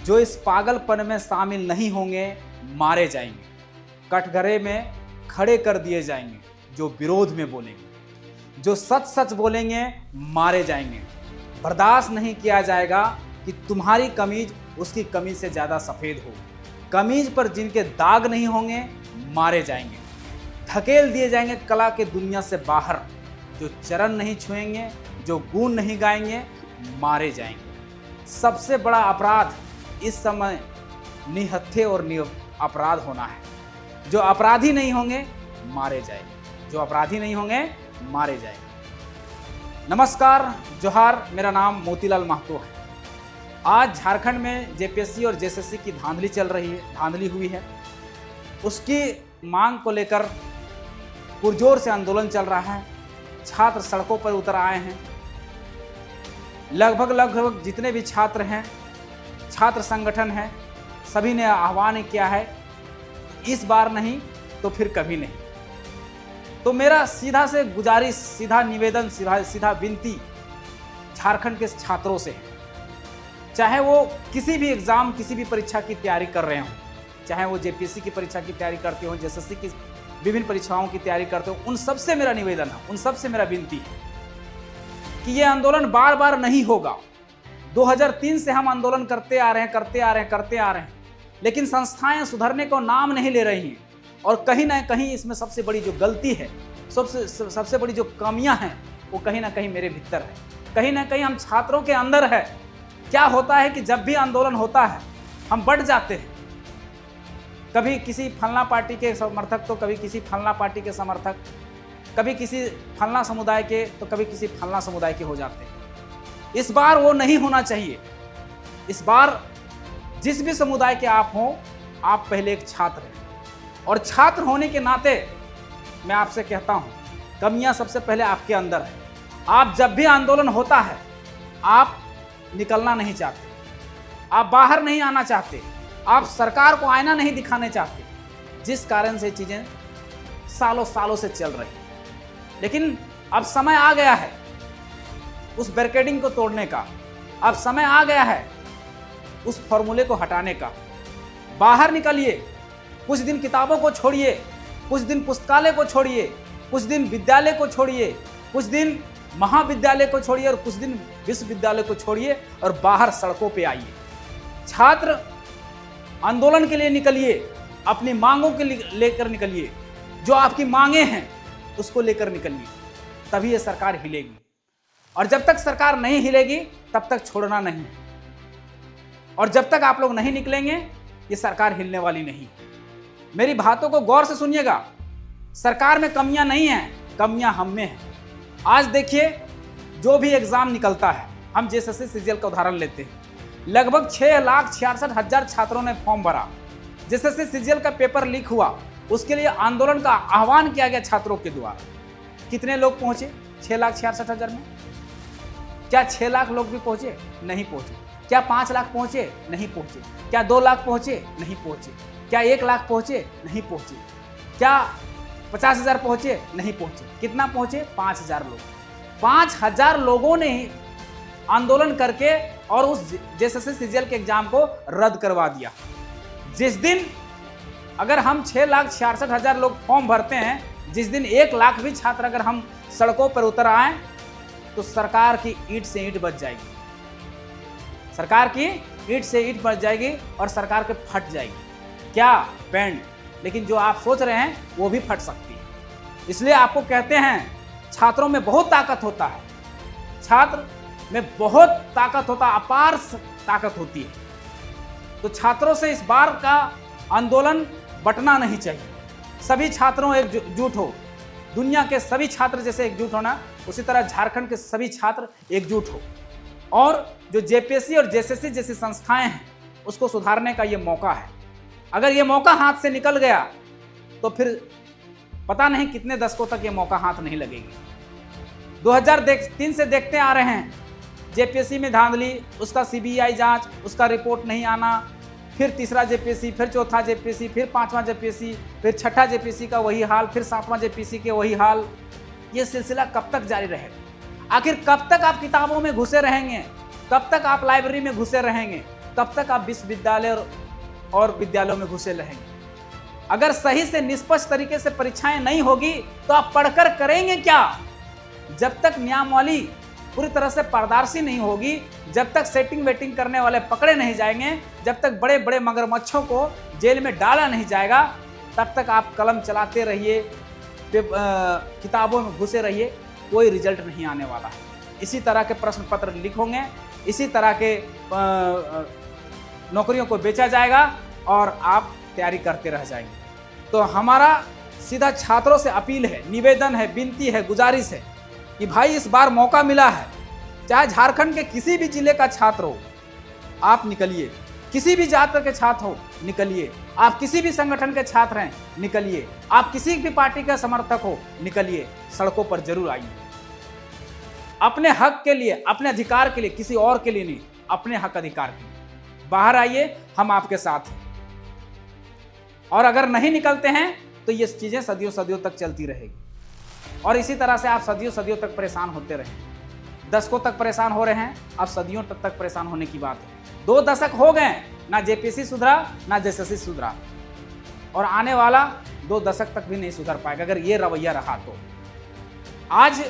जो इस पागलपन में शामिल नहीं होंगे मारे जाएंगे, कटघरे में खड़े कर दिए जाएंगे। जो विरोध में बोलेंगे, जो सच सच बोलेंगे मारे जाएंगे। बर्दाश्त नहीं किया जाएगा कि तुम्हारी कमीज उसकी कमीज से ज़्यादा सफ़ेद हो। कमीज पर जिनके दाग नहीं होंगे मारे जाएंगे, धकेल दिए जाएंगे कला के दुनिया से बाहर। जो चरण नहीं छुएंगे, जो गुण नहीं गाएंगे मारे जाएंगे। सबसे बड़ा अपराध इस समय निहत्थे और अपराध होना है। जो अपराधी नहीं होंगे मारे जाएंगे, जो अपराधी नहीं होंगे मारे जाएंगे। नमस्कार, जोहार, मेरा नाम मोतीलाल महतो है। आज झारखंड में जेपीएससी और जेएसएससी की धांधली हुई है। उसकी मांग को लेकर पुरजोर से आंदोलन चल रहा है। छात्र सड़कों पर उतर आए हैं। लगभग जितने भी छात्र हैं, छात्र संगठन है, सभी ने आह्वान किया है, इस बार नहीं तो फिर कभी नहीं। तो मेरा सीधा से गुजारिश, सीधा निवेदन, सीधा विनती झारखंड के छात्रों से है। चाहे वो किसी भी एग्जाम, किसी भी परीक्षा की तैयारी कर रहे हों, चाहे वो जेपीएससी की परीक्षा की तैयारी करते हो, जेएसएससी की विभिन्न परीक्षाओं की तैयारी करते हो, उन सबसे मेरा निवेदन है, उन सबसे मेरा विनती है कि ये आंदोलन बार बार नहीं होगा। 2003 से हम आंदोलन करते आ रहे हैं, लेकिन संस्थाएं सुधरने को नाम नहीं ले रही हैं। और कहीं ना कहीं इसमें सबसे बड़ी जो गलती है, सबसे बड़ी जो कमियां हैं, वो कहीं ना कहीं मेरे भीतर है, कहीं ना कहीं हम छात्रों के अंदर है। क्या होता है कि जब भी आंदोलन होता है हम बढ़ जाते हैं, कभी किसी फलना पार्टी के समर्थक तो कभी किसी फलना पार्टी के समर्थक, कभी किसी फलना समुदाय के तो कभी किसी फलना समुदाय के हो जाते हैं। इस बार वो नहीं होना चाहिए। इस बार जिस भी समुदाय के आप हों, आप पहले एक छात्र हैं, और छात्र होने के नाते मैं आपसे कहता हूं, कमियां सबसे पहले आपके अंदर है। आप जब भी आंदोलन होता है, आप निकलना नहीं चाहते, आप बाहर नहीं आना चाहते, आप सरकार को आईना नहीं दिखाने चाहते, जिस कारण से चीजें सालों से चल रही हैं। लेकिन अब समय आ गया है उस बैरिकेडिंग को तोड़ने का। अब समय आ गया है उस फॉर्मूले को हटाने का। बाहर निकलिए, कुछ दिन किताबों को छोड़िए, कुछ दिन पुस्तकालय को छोड़िए, कुछ दिन विद्यालय को छोड़िए, कुछ दिन महाविद्यालय को छोड़िए और कुछ दिन विश्वविद्यालय को छोड़िए और बाहर सड़कों पे आइए। छात्र आंदोलन के लिए निकलिए, अपनी मांगों के लेकर निकलिए, जो आपकी मांगे हैं उसको लेकर निकलिए, तभी ये सरकार हिलेगी। और जब तक सरकार नहीं हिलेगी तब तक छोड़ना नहीं है। और जब तक आप लोग नहीं निकलेंगे, ये सरकार हिलने वाली नहीं है। मेरी बातों को गौर से सुनिएगा। सरकार में कमियां नहीं हैं, कमियां हम में हैं। आज देखिए, जो भी एग्जाम निकलता है, हम जेएसएससी सीजीएल का उदाहरण लेते हैं, लगभग 6,66,000 छात्रों ने फॉर्म भरा। जेएसएससी सीजीएल का पेपर लीक हुआ, उसके लिए आंदोलन का आह्वान किया गया छात्रों के द्वारा। कितने लोग पहुंचे 6,66,000 में? क्या 6 लाख लोग भी पहुंचे? नहीं पहुंचे। क्या 5 लाख पहुंचे? नहीं पहुंचे। क्या 2 लाख पहुंचे? नहीं पहुंचे। क्या 1 लाख पहुंचे? नहीं पहुंचे। क्या 50,000 पहुंचे? नहीं पहुंचे। कितना पहुंचे? 5,000 लोग। 5,000 लोगों ने आंदोलन करके और उस जेएसएससी सीजीएल के एग्जाम को रद्द करवा दिया। जिस दिन अगर हम 6,66,000 लोग फॉर्म भरते हैं, जिस दिन 1 लाख भी छात्र अगर हम सड़कों पर उतर आए, तो सरकार की ईंट से ईंट बच जाएगी, सरकार की ईंट से ईंट बच जाएगी और सरकार के फट जाएगी। क्या बैंड? लेकिन जो आप सोच रहे हैं वो भी फट सकती है। इसलिए आपको कहते हैं, छात्रों में बहुत ताकत होता है, छात्र में बहुत ताकत होता, अपार ताकत होती है। तो छात्रों से इस बार का आंदोलन बटना नहीं चाहिए। सभी छात्रों एकजुट हो। दुनिया के सभी छात्र जैसे एकजुट होना, उसी तरह झारखंड के सभी छात्र एकजुट हो। और जो जेपीएससी और जेएसएससी जैसी संस्थाएं हैं, उसको सुधारने का ये मौका है। अगर ये मौका हाथ से निकल गया तो फिर पता नहीं कितने दशकों तक ये मौका हाथ नहीं लगेगी। 2003 से देखते आ रहे हैं, जेपीएससी में धांधली, उसका सीबीआई जांच, उसका रिपोर्ट नहीं आना, फिर तीसरा जेपीएससी, फिर चौथा जेपीएससी, फिर पांचवा जेपीएससी, फिर छठा जेपीएससी का वही हाल, फिर सातवां जेपीएससी के वही हाल। ये सिलसिला कब तक जारी रहेगा? आखिर कब तक आप किताबों में घुसे रहेंगे? कब तक आप लाइब्रेरी में घुसे रहेंगे? तब तक आप विश्वविद्यालय और विद्यालयों में घुसे रहेंगे। अगर सही से निष्पक्ष तरीके से परीक्षाएं नहीं होगी तो आप पढ़कर करेंगे क्या? जब तक नियमावली पूरी तरह से पारदर्शी नहीं होगी, जब तक सेटिंग वेटिंग करने वाले पकड़े नहीं जाएंगे, जब तक बड़े बड़े मगरमच्छों को जेल में डाला नहीं जाएगा, तब तक आप कलम चलाते रहिए, किताबों में घुसे रहिए, कोई रिजल्ट नहीं आने वाला है। इसी तरह के प्रश्न पत्र लीक होंगे, इसी तरह के नौकरियों को बेचा जाएगा और आप तैयारी करते रह जाएंगे। तो हमारा सीधा छात्रों से अपील है, निवेदन है, विनती है, गुजारिश है कि भाई इस बार मौका मिला है, चाहे झारखंड के किसी भी जिले का छात्र हो, आप निकलिए, किसी भी जाति के छात्र हो निकलिए, आप किसी भी संगठन के छात्र हैं निकलिए, आप किसी भी पार्टी का समर्थक हो निकलिए, सड़कों पर जरूर आइए। अपने हक के लिए, अपने अधिकार के लिए, किसी और के लिए नहीं, अपने हक अधिकार के लिए बाहर आइए, हम आपके साथ हैं। और अगर नहीं निकलते हैं तो ये चीजें सदियों सदियों तक चलती रहेगी और इसी तरह से आप सदियों सदियों तक परेशान होते रहेंगे। दशकों तक परेशान हो रहे हैं, अब सदियों तक परेशान होने की बात है। 2 दशक हो गए, ना जेपीसी सुधरा, ना जेएसएससी सुधरा और आने वाला 2 दशक तक भी नहीं सुधर पाएगा अगर ये रवैया रहा तो। आज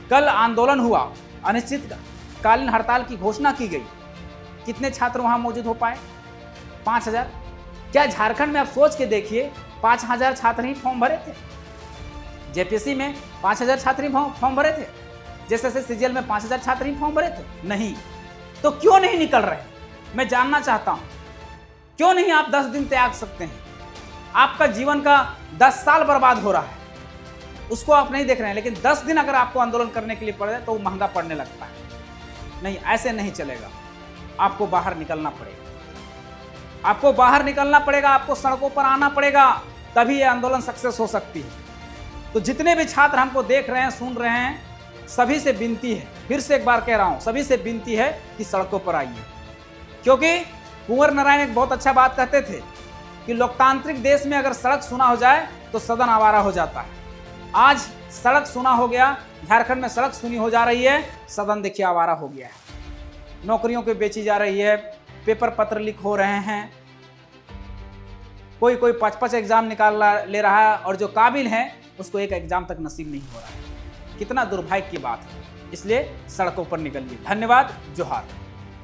कल आंदोलन हुआ, अनिश्चितकालीन हड़ताल की घोषणा की गई, कितने छात्र वहां मौजूद हो पाए? 5000। क्या झारखंड में आप सोच के देखिए, 5000 छात्र ही फॉर्म भरे थे? जेपीसी में 5000 छात्र ही फॉर्म भरे थे? जेएसएससी सीजीएल में 5000 छात्र ही फॉर्म भरे थे? नहीं। तो क्यों नहीं निकल रहे? मैं जानना चाहता हूं, क्यों नहीं आप 10 दिन त्याग सकते हैं? आपका जीवन का 10 साल बर्बाद हो रहा है, उसको आप नहीं देख रहे हैं, लेकिन 10 दिन अगर आपको आंदोलन करने के लिए पड़ जाए तो वो महंगा पड़ने लगता है। नहीं, ऐसे नहीं चलेगा। आपको बाहर निकलना पड़ेगा, आपको बाहर निकलना पड़ेगा, आपको सड़कों पर आना पड़ेगा, तभी ये आंदोलन सक्सेस हो सकती है। तो जितने भी छात्र हमको देख रहे हैं, सुन रहे हैं, सभी से विनती है, फिर से एक बार कह रहा हूं, सभी से विनती है कि सड़कों पर आइए। क्योंकि कुंवर नारायण एक बहुत अच्छा बात कहते थे कि लोकतांत्रिक देश में अगर सड़क सुना हो जाए तो सदन आवारा हो जाता है। आज सड़क सुना हो गया, झारखंड में सड़क सुनी हो जा रही है, सदन देखिए आवारा हो गया है। नौकरियों को बेची जा रही है, पेपर पत्र लीक हो रहे हैं, कोई 5-5 एग्जाम निकाल ले रहा है और जो काबिल है उसको एक एग्जाम तक नसीब नहीं हो रहा है। कितना दुर्भाग्य की बात है। इसलिए सड़कों पर निकलिए। धन्यवाद। जोहार।